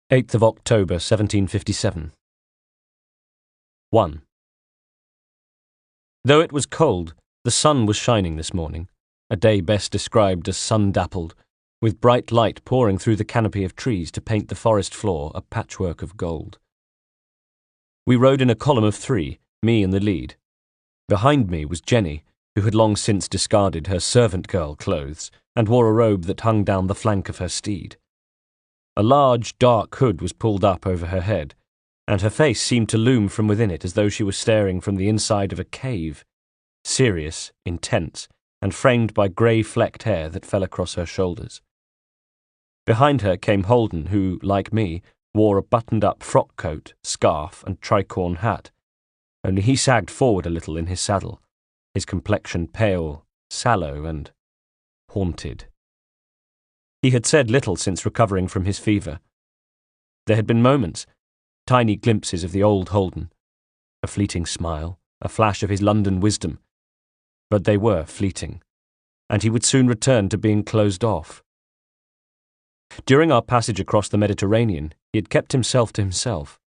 8th of October, 1757. 1. Though it was cold, the sun was shining this morning, a day best described as sun-dappled, with bright light pouring through the canopy of trees to paint the forest floor a patchwork of gold. We rode in a column of 3, me in the lead. Behind me was Jenny, who had long since discarded her servant girl clothes and wore a robe that hung down the flank of her steed. A large, dark hood was pulled up over her head, and her face seemed to loom from within it as though she was staring from the inside of a cave, serious, intense, and framed by grey-flecked hair that fell across her shoulders. Behind her came Holden, who, like me, wore a buttoned-up frock coat, scarf, and tricorn hat, only he sagged forward a little in his saddle, his complexion pale, sallow, and haunted. He had said little since recovering from his fever. There had been moments, tiny glimpses of the old Holden, a fleeting smile, a flash of his London wisdom, but they were fleeting, and he would soon return to being closed off. During our passage across the Mediterranean, he had kept himself to himself,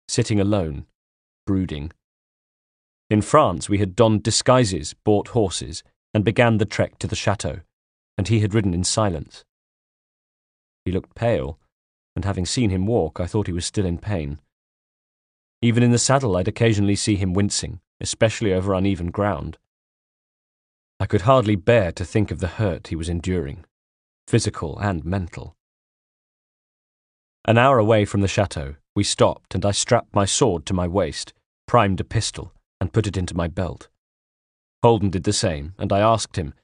sitting alone, brooding. In France we had donned disguises, bought horses, and began the trek to the chateau, and he had ridden in silence. He looked pale, and having seen him walk, I thought he was still in pain. Even in the saddle I'd occasionally see him wincing, especially over uneven ground. I could hardly bear to think of the hurt he was enduring, physical and mental. An hour away from the chateau, we stopped, and I strapped my sword to my waist, primed a pistol, and put it into my belt. Holden did the same, and I asked him,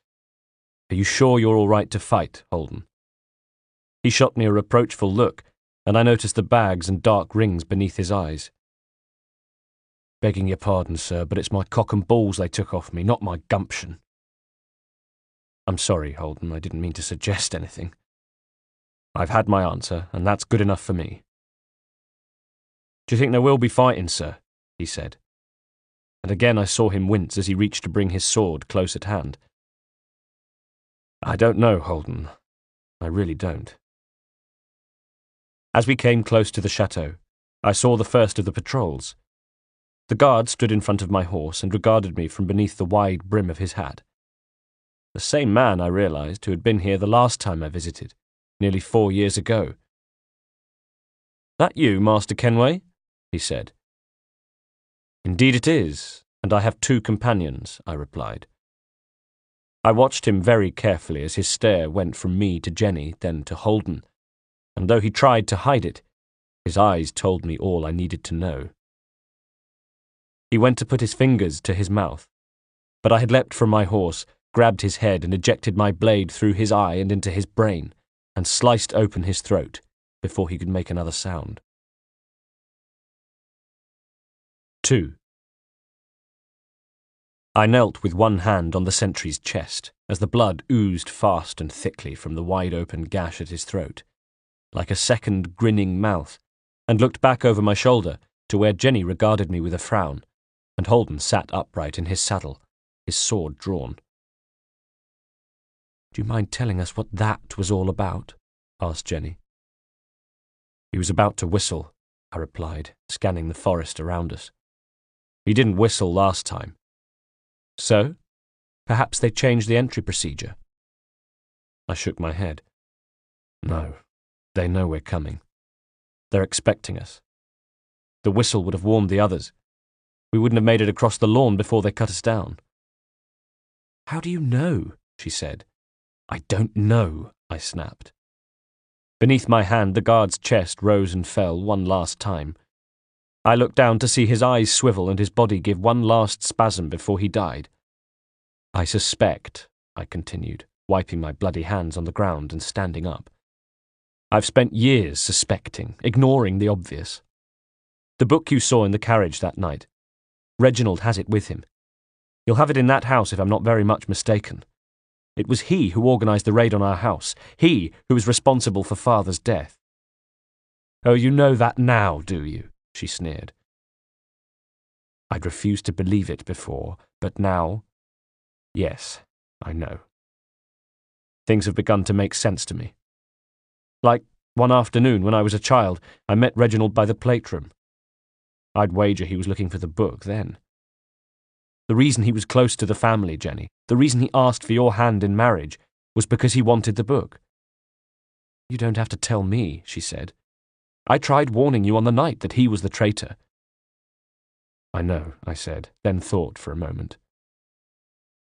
"Are you sure you're all right to fight, Holden?" He shot me a reproachful look, and I noticed the bags and dark rings beneath his eyes. "Begging your pardon, sir, but it's my cock and balls they took off me, not my gumption." "I'm sorry, Holden, I didn't mean to suggest anything. I've had my answer, and that's good enough for me." "Do you think there will be fighting, sir?" he said. And again I saw him wince as he reached to bring his sword close at hand. "I don't know, Holden. I really don't." As we came close to the chateau, I saw the first of the patrols. The guard stood in front of my horse and regarded me from beneath the wide brim of his hat. The same man, I realized, who had been here the last time I visited, nearly 4 years ago. "That you, Master Kenway?" he said. "Indeed it is, and I have 2 companions," I replied. I watched him very carefully as his stare went from me to Jenny, then to Holden, and though he tried to hide it, his eyes told me all I needed to know. He went to put his fingers to his mouth, but I had leapt from my horse, grabbed his head and ejected my blade through his eye and into his brain, and sliced open his throat before he could make another sound. 2. I knelt with one hand on the sentry's chest as the blood oozed fast and thickly from the wide-open gash at his throat, like a second grinning mouth, and looked back over my shoulder to where Jenny regarded me with a frown, and Holden sat upright in his saddle, his sword drawn. "Do you mind telling us what that was all about?" asked Jenny. "He was about to whistle," I replied, scanning the forest around us. "He didn't whistle last time." "So? Perhaps they changed the entry procedure?" I shook my head. "No, they know we're coming. They're expecting us. The whistle would have warned the others. We wouldn't have made it across the lawn before they cut us down." "How do you know?" she said. "I don't know," I snapped. Beneath my hand, the guard's chest rose and fell one last time. I looked down to see his eyes swivel and his body give one last spasm before he died. "I suspect," I continued, wiping my bloody hands on the ground and standing up. "I've spent years suspecting, ignoring the obvious. The book you saw in the carriage that night, Reginald has it with him. He'll have it in that house if I'm not very much mistaken. It was he who organised the raid on our house, he who was responsible for Father's death." "Oh, you know that now, do you?" she sneered. I'd refused to believe it before, but now, yes, I know. Things have begun to make sense to me. Like One afternoon, when I was a child, I met Reginald by the plate room. I'd wager he was looking for the book then. The reason he was close to the family, Jenny, the reason he asked for your hand in marriage, was because he wanted the book. You don't have to tell me, she said. I tried warning you on the night that he was the traitor. I know, I said, then thought for a moment.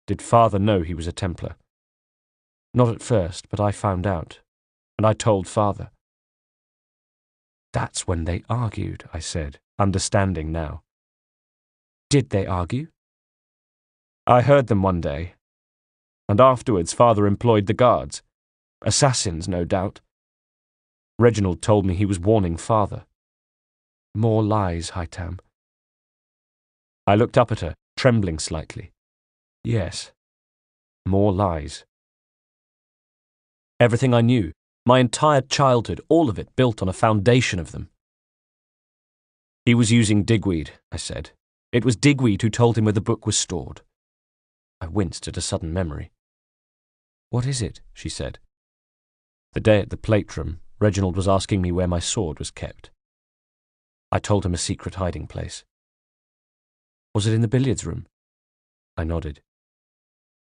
Did Father know he was a Templar? Not at first, but I found out, and I told Father. That's when they argued, I said, understanding now. Did they argue? I heard them one day, and afterwards Father employed the guards. Assassins, no doubt. Reginald told me he was warning Father. More lies, Hightam. I looked up at her, trembling slightly. Yes, more lies. Everything I knew, my entire childhood, all of it built on a foundation of them. He was using digweed, I said. It was digweed who told him where the book was stored. I winced at a sudden memory. What is it? She said. The day at the plate room, Reginald was asking me where my sword was kept. I told him a secret hiding place. Was it in the billiards room? I nodded.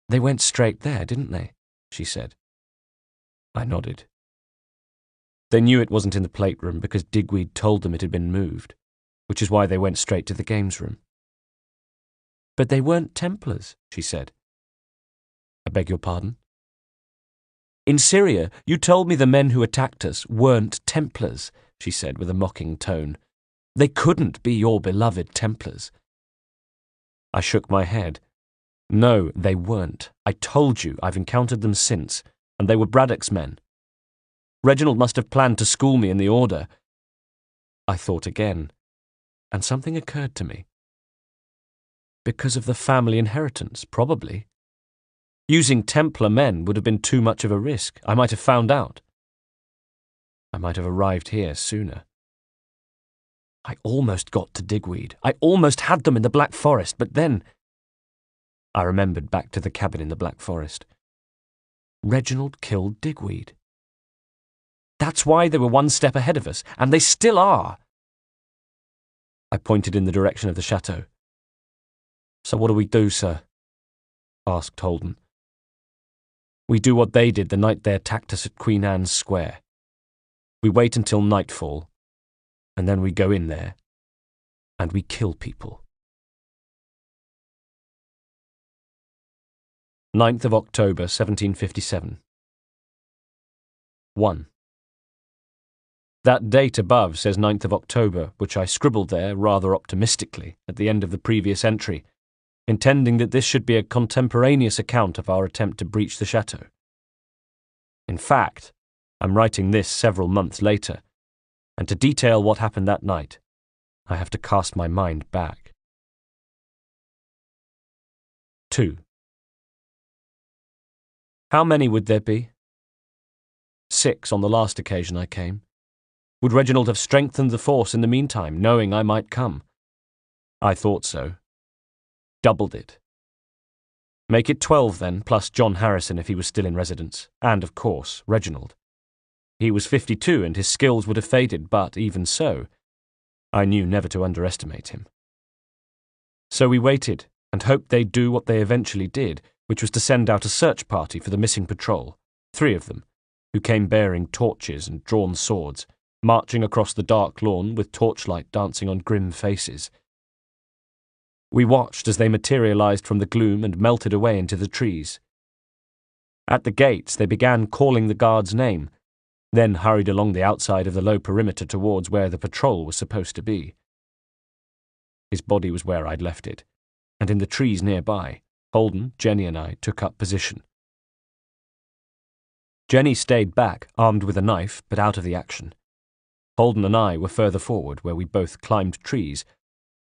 They went straight there, didn't they? She said. I nodded. They knew it wasn't in the plate room because Digweed told them it had been moved, which is why they went straight to the games room. But they weren't Templars, she said. I beg your pardon? In Syria, you told me the men who attacked us weren't Templars, she said with a mocking tone. They couldn't be your beloved Templars. I shook my head. No, they weren't. I told you I've encountered them since, and they were Braddock's men. Reginald must have planned to school me in the order. I thought again, and something occurred to me. Because of the family inheritance, probably. Using Templar men would have been too much of a risk. I might have found out. I might have arrived here sooner. I almost got to Digweed. I almost had them in the Black Forest, but then I remembered back to the cabin in the Black Forest. Reginald killed Digweed. That's why they were one step ahead of us, and they still are. I pointed in the direction of the chateau. So what do we do, sir? Asked Holden. We do what they did the night they attacked us at Queen Anne's Square. We wait until nightfall, and then we go in there, and we kill people. 9th of October, 1757. 1. That date above says 9th of October, which I scribbled there rather optimistically at the end of the previous entry, intending that this should be a contemporaneous account of our attempt to breach the chateau. In fact, I'm writing this several months later, and to detail what happened that night, I have to cast my mind back. 2. How many would there be? 6 on the last occasion I came. Would Reginald have strengthened the force in the meantime, knowing I might come? I thought so. Doubled it. Make it 12 then, plus John Harrison if he was still in residence, and, of course, Reginald. He was 52 and his skills would have faded, but even so, I knew never to underestimate him. So we waited and hoped they'd do what they eventually did, which was to send out a search party for the missing patrol, 3 of them, who came bearing torches and drawn swords, marching across the dark lawn with torchlight dancing on grim faces. We watched as they materialized from the gloom and melted away into the trees. At the gates, they began calling the guard's name, then hurried along the outside of the low perimeter towards where the patrol was supposed to be. His body was where I'd left it, and in the trees nearby, Holden, Jenny and I took up position. Jenny stayed back, armed with a knife, but out of the action. Holden and I were further forward, where we both climbed trees,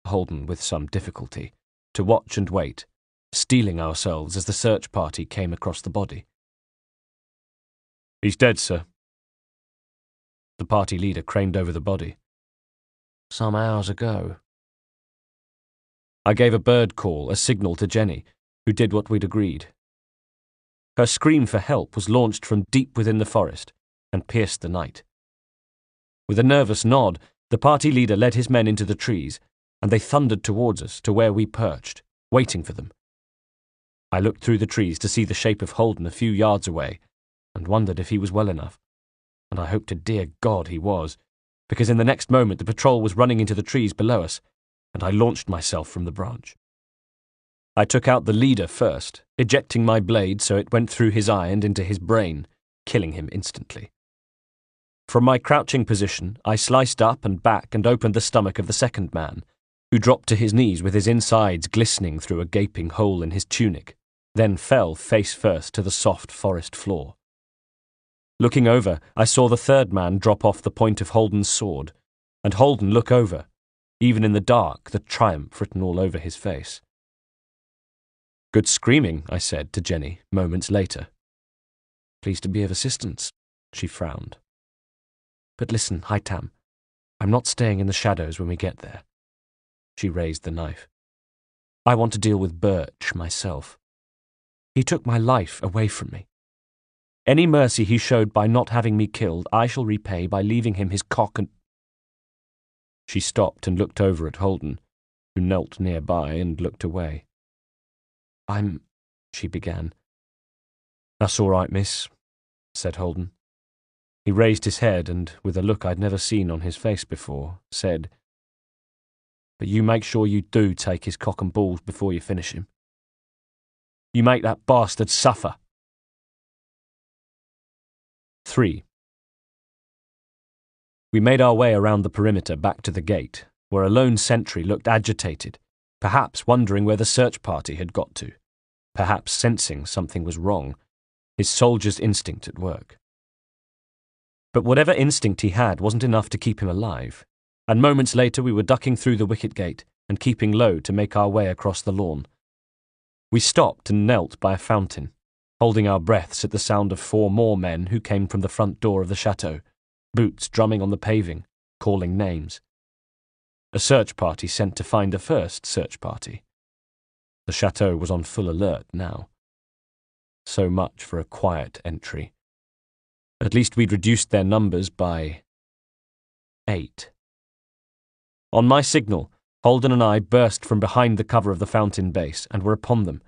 Holden with some difficulty, to watch and wait, steeling ourselves as the search party came across the body. He's dead, sir. The party leader craned over the body. Some hours ago. I gave a bird call, a signal to Jenny, who did what we'd agreed. Her scream for help was launched from deep within the forest and pierced the night, With a nervous nod, the party leader led his men into the trees, and they thundered towards us to where we perched, waiting for them. I looked through the trees to see the shape of Holden a few yards away, and wondered if he was well enough. And I hoped to dear God he was, because in the next moment the patrol was running into the trees below us, and I launched myself from the branch. I took out the leader first, ejecting my blade so it went through his eye and into his brain, killing him instantly. From my crouching position, I sliced up and back and opened the stomach of the second man, who dropped to his knees with his insides glistening through a gaping hole in his tunic, then fell face first to the soft forest floor. Looking over, I saw the third man drop off the point of Holden's sword, and Holden look over, even in the dark, the triumph written all over his face. "Good screaming," I said to Jenny moments later. "Pleased to be of assistance," she frowned. "But listen, Hightam, I'm not staying in the shadows when we get there." She raised the knife. "I want to deal with Birch myself. He took my life away from me. Any mercy he showed by not having me killed, I shall repay by leaving him his cock and—" She stopped and looked over at Holden, who knelt nearby and looked away. She began. "That's all right, miss," said Holden. He raised his head and, with a look I'd never seen on his face before, said, "But you make sure you do take his cock and balls before you finish him. You make that bastard suffer." 3. We made our way around the perimeter back to the gate, where a lone sentry looked agitated, perhaps wondering where the search party had got to, perhaps sensing something was wrong, his soldier's instinct at work. But whatever instinct he had wasn't enough to keep him alive, and moments later we were ducking through the wicket gate and keeping low to make our way across the lawn. We stopped and knelt by a fountain, holding our breaths at the sound of 4 more men who came from the front door of the chateau, boots drumming on the paving, calling names. A search party sent to find a first search party. The chateau was on full alert now. So much for a quiet entry. At least we'd reduced their numbers by 8. On my signal, Holden and I burst from behind the cover of the fountain base and were upon them,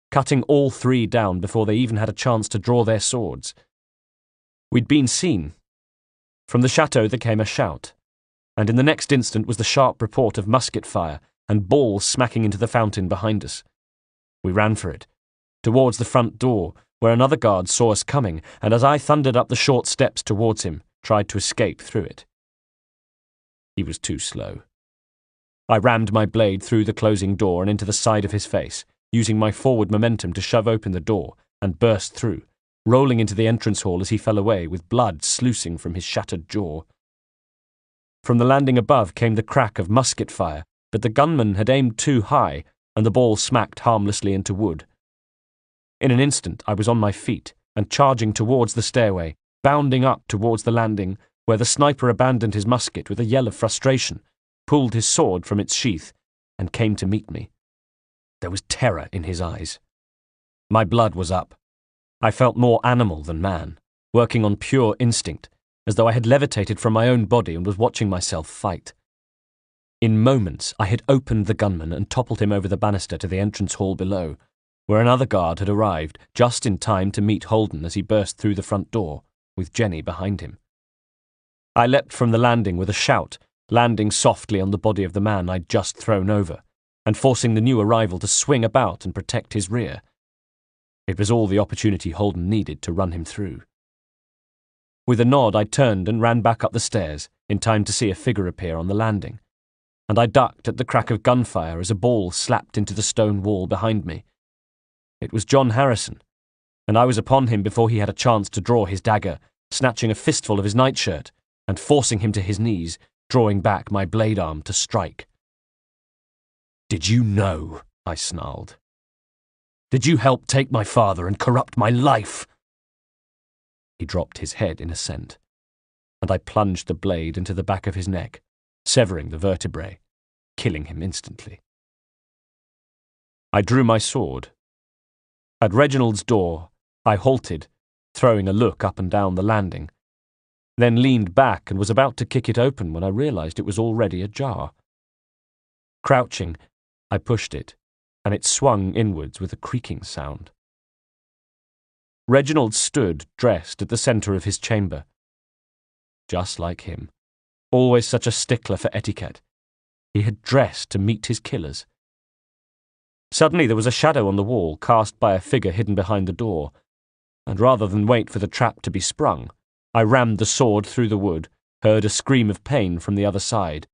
cutting all 3 down before they even had a chance to draw their swords. We'd been seen. From the chateau there came a shout, and in the next instant was the sharp report of musket fire and balls smacking into the fountain behind us. We ran for it, towards the front door, where another guard saw us coming, and as I thundered up the short steps towards him, tried to escape through it. He was too slow. I rammed my blade through the closing door and into the side of his face, using my forward momentum to shove open the door, and burst through, rolling into the entrance hall as he fell away, with blood sluicing from his shattered jaw. From the landing above came the crack of musket fire, but the gunman had aimed too high, and the ball smacked harmlessly into wood. In an instant I was on my feet, and charging towards the stairway, bounding up towards the landing, where the sniper abandoned his musket with a yell of frustration, pulled his sword from its sheath, and came to meet me. There was terror in his eyes. My blood was up. I felt more animal than man, working on pure instinct, as though I had levitated from my own body and was watching myself fight. In moments I had opened the gunman and toppled him over the banister to the entrance hall below, where another guard had arrived just in time to meet Holden as he burst through the front door, with Jenny behind him. I leapt from the landing with a shout, landing softly on the body of the man I'd just thrown over, and forcing the new arrival to swing about and protect his rear. It was all the opportunity Holden needed to run him through. With a nod I turned and ran back up the stairs, in time to see a figure appear on the landing, and I ducked at the crack of gunfire as a ball slapped into the stone wall behind me. It was John Harrison, and I was upon him before he had a chance to draw his dagger, snatching a fistful of his nightshirt, and forcing him to his knees, drawing back my blade arm to strike. "Did you know?" I snarled. "Did you help take my father and corrupt my life?" He dropped his head in assent, and I plunged the blade into the back of his neck, severing the vertebrae, killing him instantly. I drew my sword. At Reginald's door, I halted, throwing a look up and down the landing. then leaned back and was about to kick it open when I realized it was already ajar. Crouching, I pushed it, and it swung inwards with a creaking sound. Reginald stood, dressed, at the centre of his chamber. Just like him, always such a stickler for etiquette. He had dressed to meet his killers. Suddenly there was a shadow on the wall cast by a figure hidden behind the door, and rather than wait for the trap to be sprung, I rammed the sword through the wood, heard a scream of pain from the other side,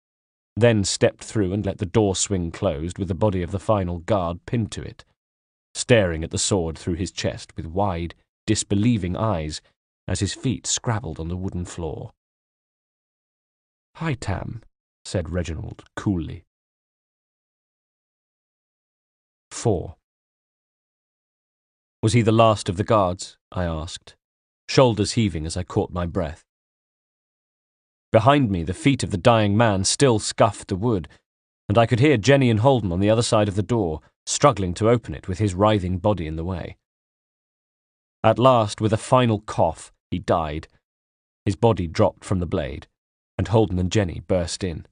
then stepped through and let the door swing closed with the body of the final guard pinned to it, staring at the sword through his chest with wide, disbelieving eyes as his feet scrabbled on the wooden floor. "Hi, Tam," said Reginald coolly. 4. Was he the last of the guards? I asked, shoulders heaving as I caught my breath. Behind me, the feet of the dying man still scuffed the wood, and I could hear Jenny and Holden on the other side of the door, struggling to open it with his writhing body in the way. At last, with a final cough, he died. His body dropped from the blade, and Holden and Jenny burst in.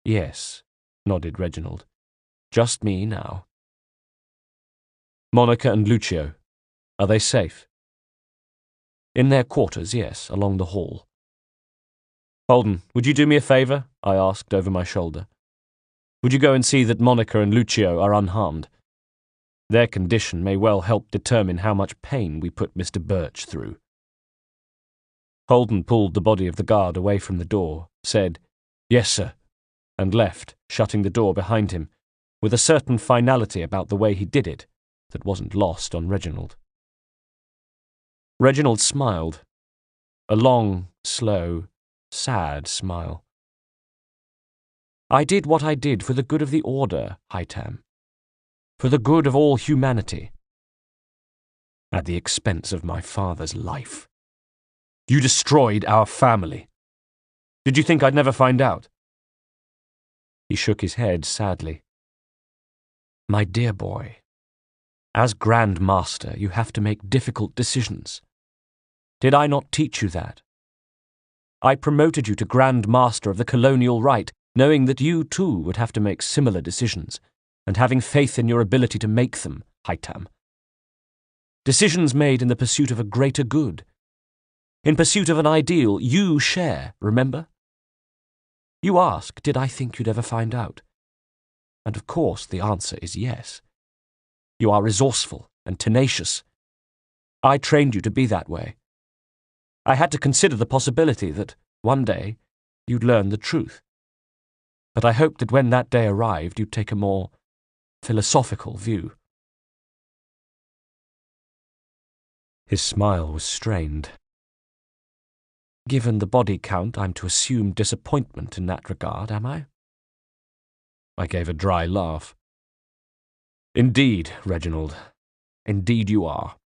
"Yes," nodded Reginald. "Just me now." "Monica and Lucio, are they safe?" "In their quarters, yes, along the hall." "Holden, would you do me a favour?" I asked over my shoulder. "Would you go and see that Monica and Lucio are unharmed? Their condition may well help determine how much pain we put Mr. Birch through." Holden pulled the body of the guard away from the door, said, "Yes, sir," and left, shutting the door behind him, with a certain finality about the way he did it that wasn't lost on Reginald. Reginald smiled, a long, slow, sad smile. "I did what I did for the good of the Order, Hightam. For the good of all humanity. At the expense of my father's life. You destroyed our family. Did you think I'd never find out?" He shook his head sadly. "My dear boy, as Grand Master, you have to make difficult decisions. Did I not teach you that? I promoted you to Grand Master of the Colonial Rite, knowing that you too would have to make similar decisions, and having faith in your ability to make them, Hightam. Decisions made in the pursuit of a greater good. In pursuit of an ideal you share, remember? You ask, did I think you'd ever find out? And of course the answer is yes. You are resourceful and tenacious. I trained you to be that way. I had to consider the possibility that, one day, you'd learn the truth. But I hoped that when that day arrived, you'd take a more philosophical view." His smile was strained. "Given the body count, I'm to assume disappointment in that regard, am I?" I gave a dry laugh. "Indeed, Reginald. Indeed you are.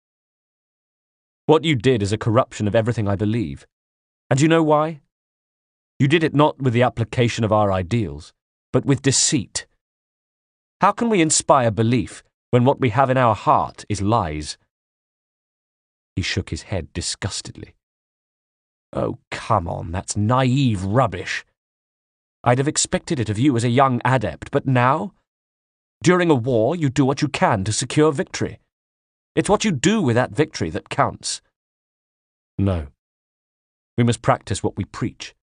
What you did is a corruption of everything I believe. And you know why? You did it not with the application of our ideals, but with deceit. How can we inspire belief when what we have in our heart is lies?" He shook his head disgustedly. "Oh, come on, that's naive rubbish. I'd have expected it of you as a young adept, but now? During a war, you do what you can to secure victory. It's what you do with that victory that counts." "No. We must practice what we preach.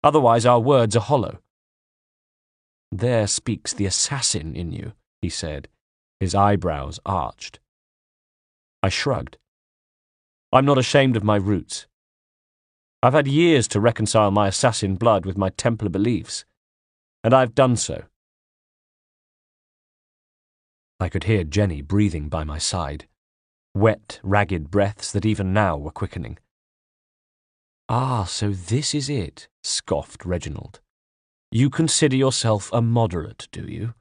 Otherwise our words are hollow." "There speaks the assassin in you," he said, his eyebrows arched. I shrugged. "I'm not ashamed of my roots. I've had years to reconcile my assassin blood with my Templar beliefs, and I've done so." I could hear Jenny breathing by my side, wet, ragged breaths that even now were quickening. "Ah, so this is it," scoffed Reginald. "You consider yourself a moderate, do you?"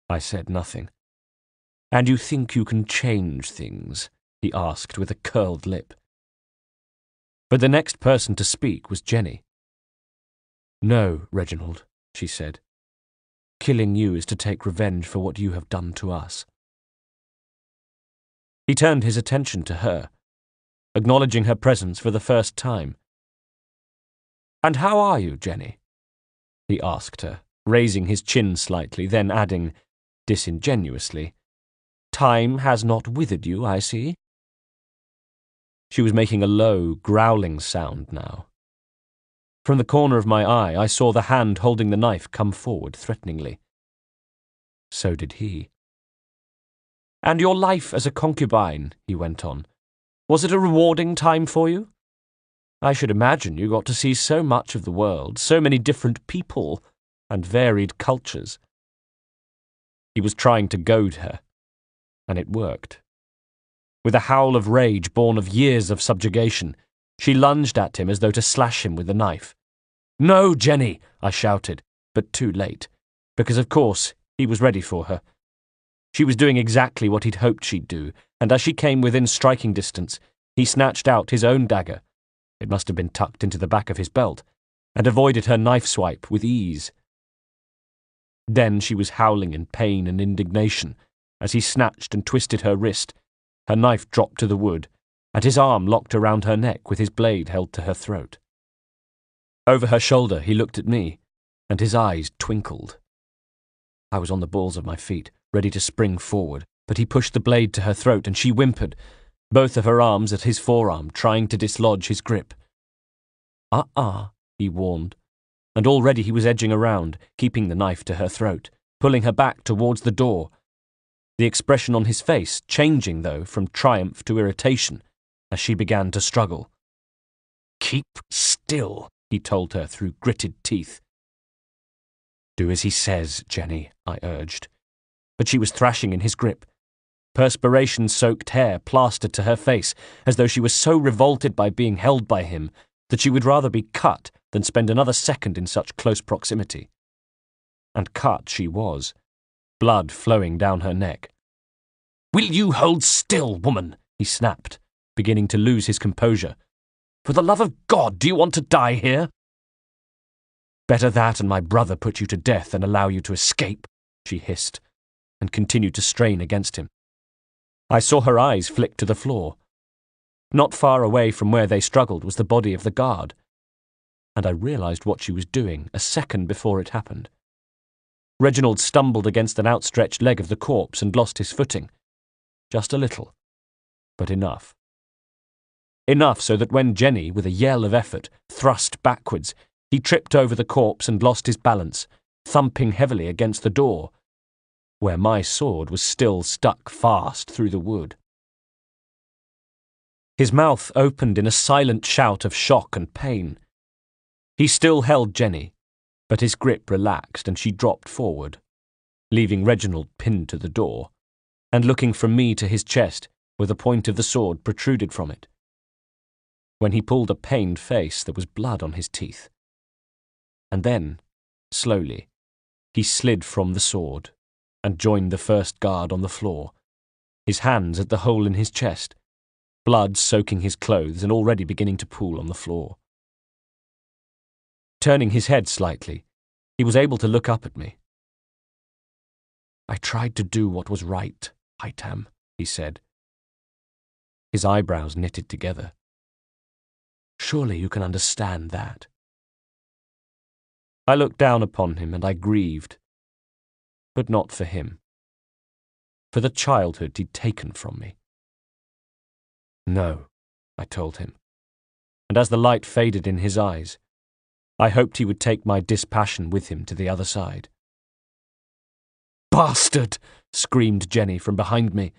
I said nothing. "And you think you can change things?" he asked with a curled lip. But the next person to speak was Jenny. "No, Reginald," she said. "Killing you is to take revenge for what you have done to us." He turned his attention to her. acknowledging her presence for the first time. "And how are you, Jenny?" he asked her, raising his chin slightly, then adding, disingenuously, "Time has not withered you, I see." She was making a low, growling sound now. From the corner of my eye, I saw the hand holding the knife come forward threateningly. So did he. "And your life as a concubine," he went on, "was it a rewarding time for you? I should imagine you got to see so much of the world, so many different people, and varied cultures." He was trying to goad her, and it worked. With a howl of rage born of years of subjugation, she lunged at him as though to slash him with the knife. "No, Jenny!" I shouted, but too late, because of course he was ready for her. She was doing exactly what he'd hoped she'd do, and as she came within striking distance, he snatched out his own dagger, it must have been tucked into the back of his belt, and avoided her knife swipe with ease. Then she was howling in pain and indignation as he snatched and twisted her wrist. Her knife dropped to the wood, and his arm locked around her neck with his blade held to her throat. Over her shoulder he looked at me, and his eyes twinkled. I was on the balls of my feet, ready to spring forward, but he pushed the blade to her throat and she whimpered, both of her arms at his forearm, trying to dislodge his grip. He warned, and already he was edging around, keeping the knife to her throat, pulling her back towards the door, the expression on his face changing, though, from triumph to irritation as she began to struggle. "Keep still," he told her through gritted teeth. "Do as he says, Jenny," I urged. But she was thrashing in his grip. Perspiration-soaked hair plastered to her face, as though she was so revolted by being held by him that she would rather be cut than spend another second in such close proximity. And cut she was, blood flowing down her neck. "Will you hold still, woman?" he snapped, beginning to lose his composure. "For the love of God, do you want to die here?" "Better that and my brother put you to death than allow you to escape," she hissed, and continued to strain against him. I saw her eyes flick to the floor. Not far away from where they struggled was the body of the guard, and I realized what she was doing a second before it happened. Reginald stumbled against an outstretched leg of the corpse and lost his footing. Just a little, but enough. Enough so that when Jenny, with a yell of effort, thrust backwards, he tripped over the corpse and lost his balance, thumping heavily against the door, where my sword was still stuck fast through the wood. His mouth opened in a silent shout of shock and pain. He still held Jenny, but his grip relaxed and she dropped forward, leaving Reginald pinned to the door, and looking from me to his chest where the point of the sword protruded from it. When he pulled a pained face, there was blood on his teeth. And then, slowly, he slid from the sword and joined the first guard on the floor, his hands at the hole in his chest, blood soaking his clothes and already beginning to pool on the floor. Turning his head slightly, he was able to look up at me. "I tried to do what was right, Hightam," he said. His eyebrows knitted together. "Surely you can understand that." I looked down upon him and I grieved, but not for him, for the childhood he'd taken from me. "No," I told him, and as the light faded in his eyes, I hoped he would take my dispassion with him to the other side. "Bastard!" screamed Jenny from behind me.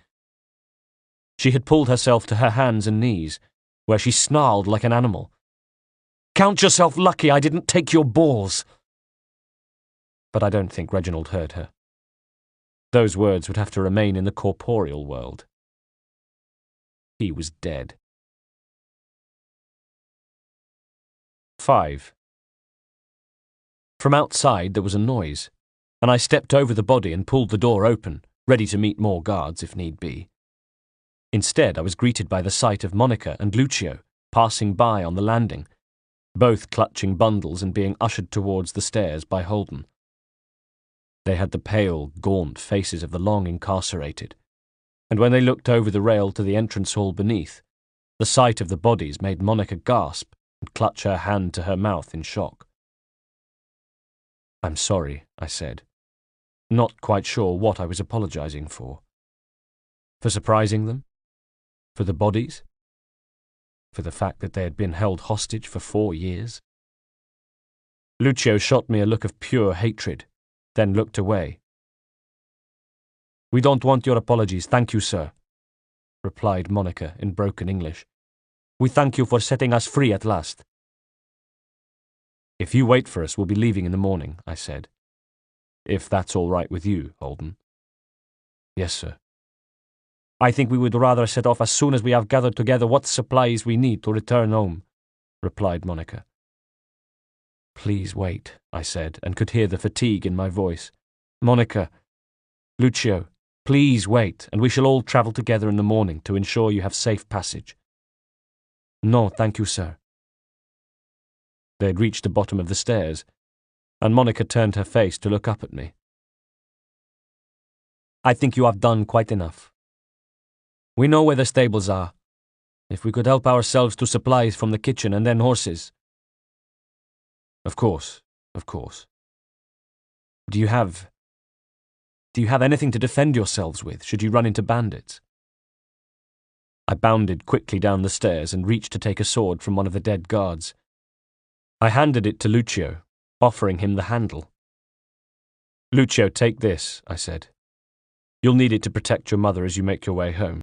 She had pulled herself to her hands and knees, where she snarled like an animal. "Count yourself lucky I didn't take your balls." But I don't think Reginald heard her. Those words would have to remain in the corporeal world. He was dead. 5. From outside there was a noise, and I stepped over the body and pulled the door open, ready to meet more guards if need be. Instead, I was greeted by the sight of Monica and Lucio passing by on the landing, both clutching bundles and being ushered towards the stairs by Holden. They had the pale, gaunt faces of the long incarcerated, and when they looked over the rail to the entrance hall beneath, The sight of the bodies made Monica gasp and clutch her hand to her mouth in shock. "I'm sorry," I said, not quite sure what I was apologizing for. For surprising them? For the bodies? For the fact that they had been held hostage for 4 years? Lucio shot me a look of pure hatred, then looked away. "We don't want your apologies, thank you, sir," replied Monica in broken English. "We thank you for setting us free at last." "If you wait for us, we'll be leaving in the morning," I said. "If that's all right with you, Holden." "Yes, sir." "I think we would rather set off as soon as we have gathered together what supplies we need to return home," replied Monica. "Please wait," I said, and could hear the fatigue in my voice. "Monica, Lucio, please wait, and we shall all travel together in the morning to ensure you have safe passage." "No, thank you, sir." They had reached the bottom of the stairs, and Monica turned her face to look up at me. "I think you have done quite enough. We know where the stables are. If we could help ourselves to supplies from the kitchen and then horses." Of course. Do you have anything to defend yourselves with, should you run into bandits?" I bounded quickly down the stairs and reached to take a sword from one of the dead guards. I handed it to Lucio, offering him the handle. "Lucio, take this," I said. "You'll need it to protect your mother as you make your way home."